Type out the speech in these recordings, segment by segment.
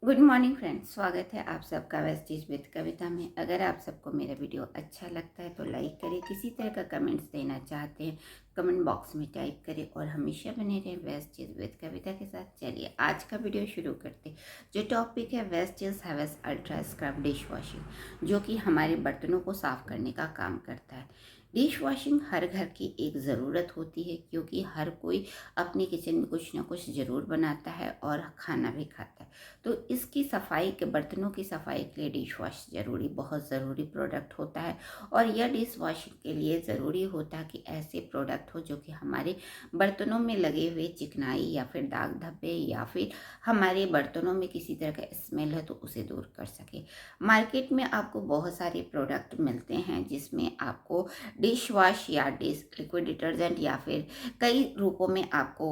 Good morning friends, स्वागत है आप सबका वेस्टीज विद कविता में। अगर आप सबको मेरा वीडियो अच्छा लगता है तो लाइक करें। किसी तरह का कमेंट्स देना चाहते हैं कमेंट बॉक्स में टाइप करें और हमेशा बने रहें वेस्टीज विद कविता के साथ। चलिए आज का वीडियो शुरू करते हैं। जो टॉपिक है Vestige Havells ultra scrub dish washing, जो कि हमारे बर्तनों को साफ करने का काम करता है। डिश वॉशिंग हर घर की एक ज़रूरत होती है, क्योंकि हर कोई अपने किचन में कुछ ना कुछ ज़रूर बनाता है और खाना भी खाता है। तो इसकी सफाई के बर्तनों की सफाई के लिए डिश वॉश बहुत ज़रूरी प्रोडक्ट होता है। और यह डिश वॉशिंग के लिए ज़रूरी होता है कि ऐसे प्रोडक्ट हो जो कि हमारे बर्तनों में लगे हुए चिकनाई या फिर दाग धब्बे या फिर हमारे बर्तनों में किसी तरह का स्मेल है तो उसे दूर कर सके। मार्केट में आपको बहुत सारे प्रोडक्ट मिलते हैं जिसमें आपको डिश वॉश या डिश लिक्विड डिटर्जेंट या फिर कई रूपों में आपको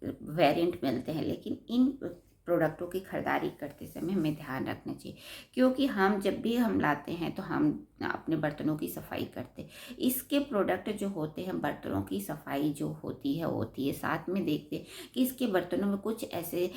वेरिएंट मिलते हैं, लेकिन इन प्रोडक्टों की खरीदारी करते समय हमें ध्यान रखना चाहिए, क्योंकि हम जब भी हम लाते हैं तो हम अपने बर्तनों की सफाई करते हैं। इसके प्रोडक्ट जो होते हैं बर्तनों की सफाई जो होती है साथ में देखते हैं कि इसके बर्तनों में कुछ ऐसे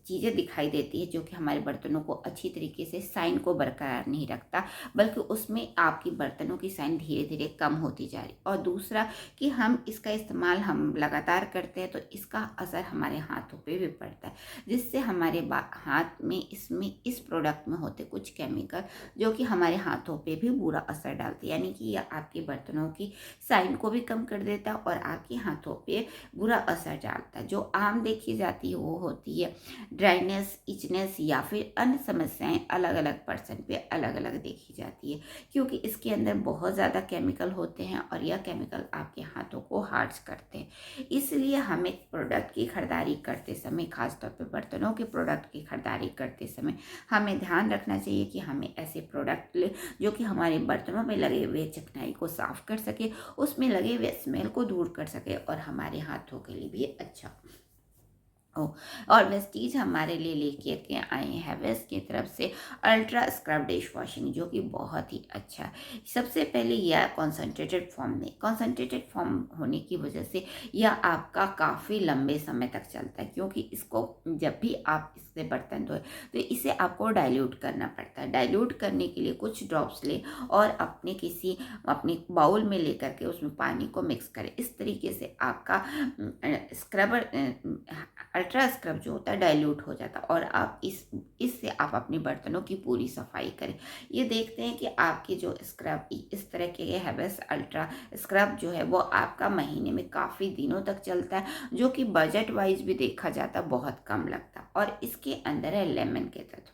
चीज़ें दिखाई देती है जो कि हमारे बर्तनों को अच्छी तरीके से साइन को बरकरार नहीं रखता, बल्कि उसमें आपकी बर्तनों की साइन धीरे धीरे कम होती जा रही। और दूसरा कि हम इसका इस्तेमाल हम लगातार करते हैं तो इसका असर हमारे हाथों पे भी पड़ता है, जिससे हमारे हाथ में इस प्रोडक्ट में होते कुछ केमिकल जो कि हमारे हाथों पे भी बुरा असर डालते हैं, यानी कि यह आपके बर्तनों की साइन को भी कम कर देता है और आपके हाथों पे बुरा असर डालता है। जो आम देखी जाती है वो होती है ड्राइनेस, इचनेस या फिर अन्य समस्याएं अलग अलग पर्सन पे अलग अलग देखी जाती है, क्योंकि इसके अंदर बहुत ज़्यादा केमिकल होते हैं और यह केमिकल आपके हाथों को हार्श करते हैं। इसलिए हमें प्रोडक्ट की खरीदारी करते समय, खासतौर पे बर्तनों के प्रोडक्ट की खरीदारी करते समय हमें ध्यान रखना चाहिए कि हमें ऐसे प्रोडक्ट ले जो कि हमारे बर्तनों में लगे हुए चिकनाई को साफ कर सके, उसमें लगे हुए स्मेल को दूर कर सके और हमारे हाथों के लिए भी अच्छा हो। और वेस्टीज हमारे लिए लेके के आए हैं वेस्ट की तरफ से अल्ट्रा स्क्रब डिश वॉशिंग, जो कि बहुत ही अच्छा है। सबसे पहले यह कॉन्सेंट्रेटेड फॉर्म होने की वजह से यह आपका काफ़ी लंबे समय तक चलता है, क्योंकि इसको जब भी आप इससे बर्तन धोए तो इसे आपको डाइल्यूट करना पड़ता है। डाइल्यूट करने के लिए कुछ ड्रॉप्स लें और अपनी बाउल में लेकर के उसमें पानी को मिक्स करें। इस तरीके से आपका स्क्रबर अल्ट्रा स्क्रब जो होता है डाइल्यूट हो जाता है और आप इससे आप अपने बर्तनों की पूरी सफाई करें। ये देखते हैं कि आपकी जो स्क्रब इस तरह के हैवेल्स अल्ट्रा स्क्रब जो है वो आपका महीने में काफ़ी दिनों तक चलता है, जो कि बजट वाइज भी देखा जाता है बहुत कम लगता है। और इसके अंदर है लेमन के तत्व।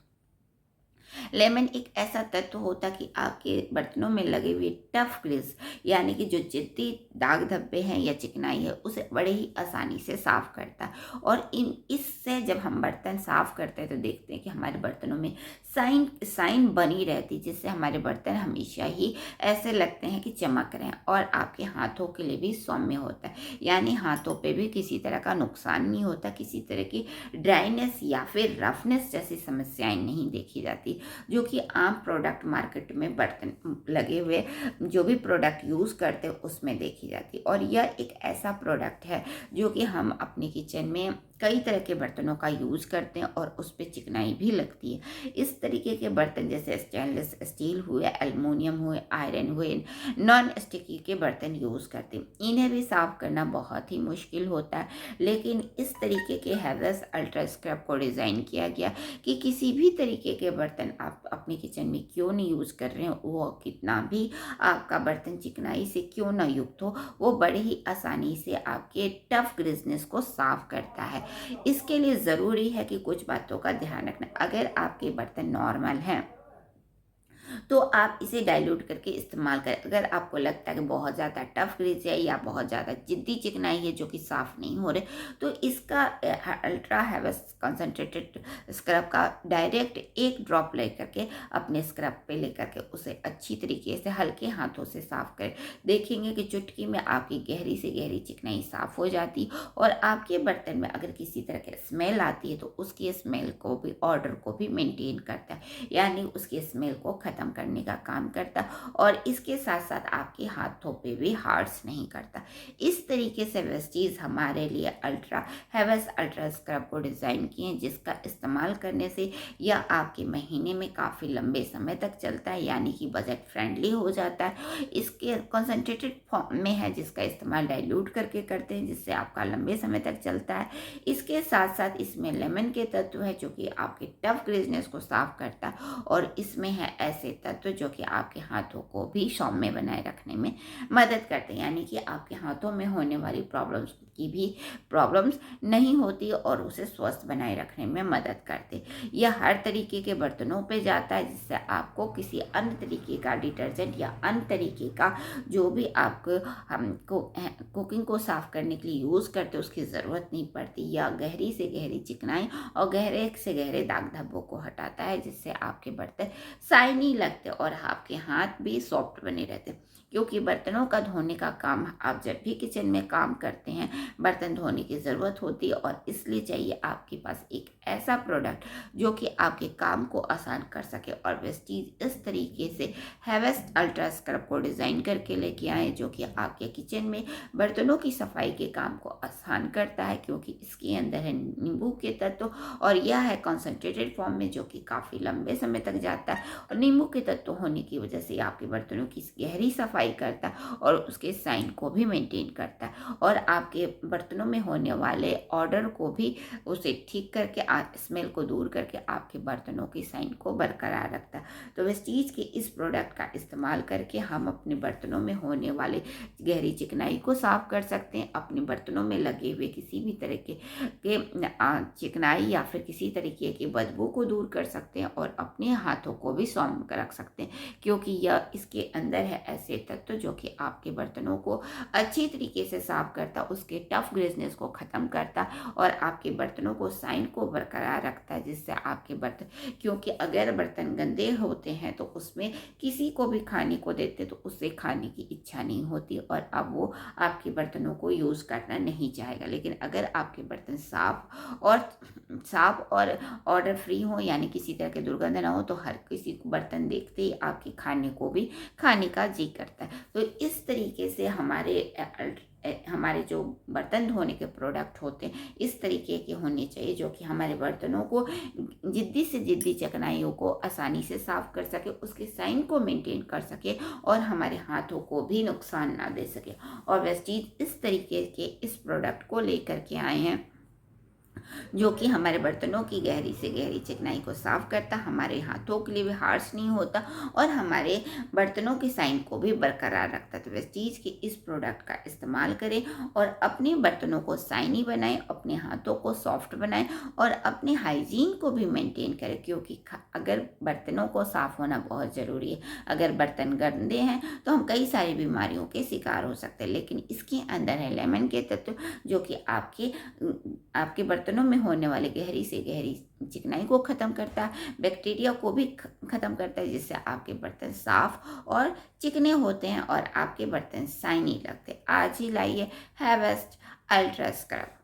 लेमन एक ऐसा तत्व होता कि आपके बर्तनों में लगे हुए टफ ग्रीस, यानी कि जो जिद्दी दाग धब्बे हैं या चिकनाई है, उसे बड़े ही आसानी से साफ करता है। और इससे जब हम बर्तन साफ करते हैं तो देखते हैं कि हमारे बर्तनों में साइन साइन बनी रहती, जिससे हमारे बर्तन हमेशा ही ऐसे लगते हैं कि चमक रहे हैं और आपके हाथों के लिए भी सौम्य होता है, यानी हाथों पे भी किसी तरह का नुकसान नहीं होता, किसी तरह की ड्राइनेस या फिर रफनेस जैसी समस्याएं नहीं देखी जाती, जो कि आम प्रोडक्ट मार्केट में बर्तन लगे हुए जो भी प्रोडक्ट यूज़ करते हैं उसमें देखी जाती है। और यह एक ऐसा प्रोडक्ट है जो कि हम अपने किचन में कई तरह के बर्तनों का यूज़ करते हैं और उस पर चिकनाई भी लगती है। इस तरीके के बर्तन जैसे स्टेनलेस स्टील हुए, एल्युमिनियम हुए, आयरन हुए, नॉन स्टिकी के बर्तन यूज़ करते हैं। इन्हें भी साफ करना बहुत ही मुश्किल होता है, लेकिन इस तरीके के हैवेल्स अल्ट्रा स्क्रब को डिज़ाइन किया गया कि किसी भी तरीके के बर्तन आप अपने किचन में क्यों नहीं यूज़ कर रहे हो, वो कितना भी आपका बर्तन चिकनाई से क्यों ना युक्त हो, वो बड़े ही आसानी से आपके टफ ग्रिजनेस को साफ करता है। इसके लिए ज़रूरी है कि कुछ बातों का ध्यान रखना। अगर आपके बर्तन नॉर्मल हैं तो आप इसे डाइल्यूट करके इस्तेमाल करें। अगर आपको लगता है कि बहुत ज़्यादा टफ ग्रीस है या बहुत ज़्यादा जिद्दी चिकनाई है जो कि साफ़ नहीं हो रहे, तो इसका अल्ट्रा हैवेल्स कंसंट्रेटेड स्क्रब का डायरेक्ट एक ड्रॉप ले करके अपने स्क्रब पे लेकर के उसे अच्छी तरीके से हल्के हाथों से साफ करें। देखेंगे कि चुटकी में आपकी गहरी से गहरी चिकनाई साफ़ हो जाती, और आपके बर्तन में अगर किसी तरह की स्मेल आती है तो उसकी स्मेल को भी, ऑर्डर को भी मेंटेन करता है, यानी उसकी स्मेल को ख़त्म ख़त्म करने का काम करता और इसके साथ साथ आपके हाथों पे भी हार्ड्स नहीं करता। इस तरीके से वेस्टीज हमारे लिए हैवेल्स अल्ट्रा स्क्रब को डिज़ाइन किए हैं, जिसका इस्तेमाल करने से यह आपके महीने में काफ़ी लंबे समय तक चलता है, यानी कि बजट फ्रेंडली हो जाता है। इसके कॉन्सेंट्रेटेड फॉर्म में है, जिसका इस्तेमाल डाइल्यूट करके करते हैं, जिससे आपका लंबे समय तक चलता है। इसके साथ साथ इसमें लेमन के तत्व है जो कि आपके टफ ग्रेजनेस को साफ करता है, और इसमें है ऐसे तत्व जो कि आपके हाथों को भी सौम्य बनाए रखने में मदद करते हैं, यानी कि आपके हाथों में होने वाली प्रॉब्लम्स नहीं होती और उसे स्वस्थ बनाए रखने में मदद करते। यह हर तरीके के बर्तनों पे जाता है, जिससे आपको किसी अन्य तरीके का डिटर्जेंट या अन्य तरीके का जो भी आपको हमको कुकिंग को साफ करने के लिए यूज़ करते उसकी ज़रूरत नहीं पड़ती। या गहरी से गहरी चिकनाई और गहरे से गहरे दाग धब्बों को हटाता है, जिससे आपके बर्तन शाइनी लगते और आपके हाथ भी सॉफ्ट बने रहते। क्योंकि बर्तनों का धोने का काम आप जब भी किचन में काम करते हैं, बर्तन धोने की ज़रूरत होती है, और इसलिए चाहिए आपके पास एक ऐसा प्रोडक्ट जो कि आपके काम को आसान कर सके। और वेस्टीज इस तरीके से हैवेल्स अल्ट्रा स्क्रब को डिज़ाइन करके लेके आए, जो कि आपके किचन में बर्तनों की सफाई के काम को आसान करता है, क्योंकि इसके अंदर है नींबू के तत्व, और यह है कॉन्सेंट्रेटेड फॉर्म में, जो कि काफ़ी लंबे समय तक जाता है। और नींबू के तत्व होने की वजह से आपके बर्तनों की गहरी सफाई करता है और उसके साइन को भी मेंटेन करता है, और आपके बर्तनों में होने वाले ऑर्डर को भी उसे ठीक करके स्मेल को दूर करके आपके बर्तनों की साइन को बरकरार रखता है। तो वेस्टीज के इस प्रोडक्ट का इस्तेमाल करके हम अपने बर्तनों में होने वाले गहरी चिकनाई को साफ कर सकते हैं, अपने बर्तनों में लगे हुए किसी भी तरह के चिकनाई या फिर किसी तरीके की बदबू को दूर कर सकते हैं, और अपने हाथों को भी सौम्य रख सकते हैं, क्योंकि यह इसके अंदर है ऐसे तत्व जो कि आपके बर्तनों को अच्छी तरीके से साफ करता, उसके टफ ग्रेजनेस को ख़त्म करता और आपके बर्तनों को साइन को बरकरार रखता है, जिससे आपके बर्तन, क्योंकि अगर बर्तन गंदे होते हैं तो उसमें किसी को भी खाने को देते तो उससे खाने की इच्छा नहीं होती, और अब वो आपके बर्तनों को यूज़ करना नहीं चाहेगा। लेकिन अगर आपके बर्तन साफ और ऑर्डर फ्री हो, यानी किसी तरह के दुर्गंध ना हो, तो हर किसी को बर्तन देखते ही आपके खाने को भी खाने का जी करता है। तो इस तरीके से हमारे जो बर्तन धोने के प्रोडक्ट होते हैं इस तरीके के होने चाहिए, जो कि हमारे बर्तनों को जिद्दी से जिद्दी चिकनाइयों को आसानी से साफ कर सके, उसके साइन को मेंटेन कर सके, और हमारे हाथों को भी नुकसान ना दे सके। और वेस्टीज इस तरीके के इस प्रोडक्ट को लेकर के आए हैं, जो कि हमारे बर्तनों की गहरी से गहरी चिकनाई को साफ करता, हमारे हाथों के लिए भी हार्श नहीं होता, और हमारे बर्तनों के साइन को भी बरकरार रखता। तो वेस्टीज के इस प्रोडक्ट का इस्तेमाल करें और अपने बर्तनों को साइनी बनाएं, अपने हाथों को सॉफ्ट बनाएं, और अपने हाइजीन को भी मेंटेन करें, क्योंकि अगर बर्तनों को साफ होना बहुत ज़रूरी है। अगर बर्तन गंदे हैं तो हम कई सारी बीमारियों के शिकार हो सकते हैं, लेकिन इसके अंदर है लेमन के तत्व, जो कि आपके बर्तनों में होने वाले गहरी से गहरी चिकनाई को ख़त्म करता है, बैक्टीरिया को भी ख़त्म करता है, जिससे आपके बर्तन साफ और चिकने होते हैं और आपके बर्तन शाइनी लगते हैं। आज ही लाइए हैवेल्स अल्ट्रा स्क्रब।